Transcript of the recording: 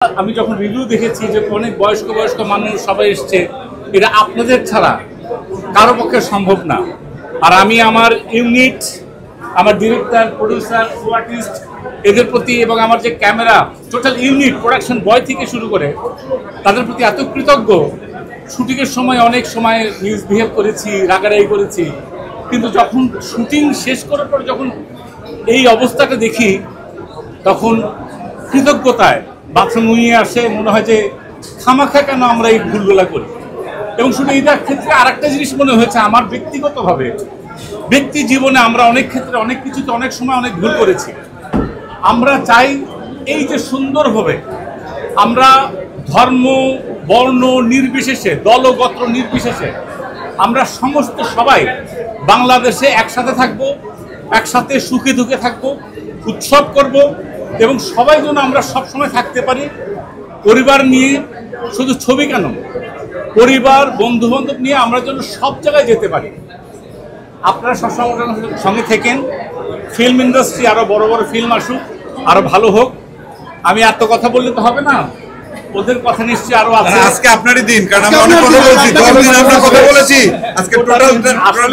আমি যখন রিভিউ দেখেছি যে অনেক বয়স্ক বয়স্ক মানুষ সবাই এসছে, এটা আপনাদের ছাড়া কারো পক্ষে সম্ভব না। আর আমি আমার ইউনিট, আমার ডিরেক্টর, প্রডিউসার, আর্টিস্ট এদের প্রতি এবং আমার যে ক্যামেরা টোটাল ইউনিট, প্রোডাকশন বয় থেকে শুরু করে তাদের প্রতি এত কৃতজ্ঞ। শুটিংয়ের সময় অনেক সময় মিসবিহেভ করেছি, রাগারাগি করেছি, কিন্তু যখন শুটিং শেষ করার পর যখন এই অবস্থাটা দেখি তখন কৃতজ্ঞতায় বাথরুম নুয়ে আসে, মনে হয় যে খামাখা কেন আমরা এই ভুলগুলা করি। এবং শুধু এইটার ক্ষেত্রে আর একটা জিনিস মনে হয়েছে আমার ব্যক্তিগতভাবে, ব্যক্তি জীবনে আমরা অনেক ক্ষেত্রে অনেক কিছুতে অনেক সময় অনেক ভুল করেছি। আমরা চাই এই যে সুন্দরভাবে আমরা ধর্ম বর্ণ নির্বিশেষে, দলগোত্র নির্বিশেষে আমরা সমস্ত সবাই বাংলাদেশে একসাথে থাকবো, একসাথে সুখে দুঃখে থাকবো, উৎসব করব এবং সবাই যেন আমরা সবসময় থাকতে পারি পরিবার নিয়ে। শুধু ছবি কেন, পরিবার বন্ধু বান্ধব নিয়ে আমরা যেন সব জায়গায় যেতে পারি। আপনারা সবসময় সঙ্গে থেকেন। ফিল্ম ইন্ডাস্ট্রি আরো বড় বড় ফিল্ম আসুক, আরো ভালো হোক। আমি এত কথা বললে তো হবে না, ওদের কথা নিশ্চয়ই আরো আছে। আজকে আপনারই দিন, কারণ আমরা অনেক কথা বলছি, 10 দিন আমরা কথা বলেছি, আজকে টোটাল টাইম আপনার।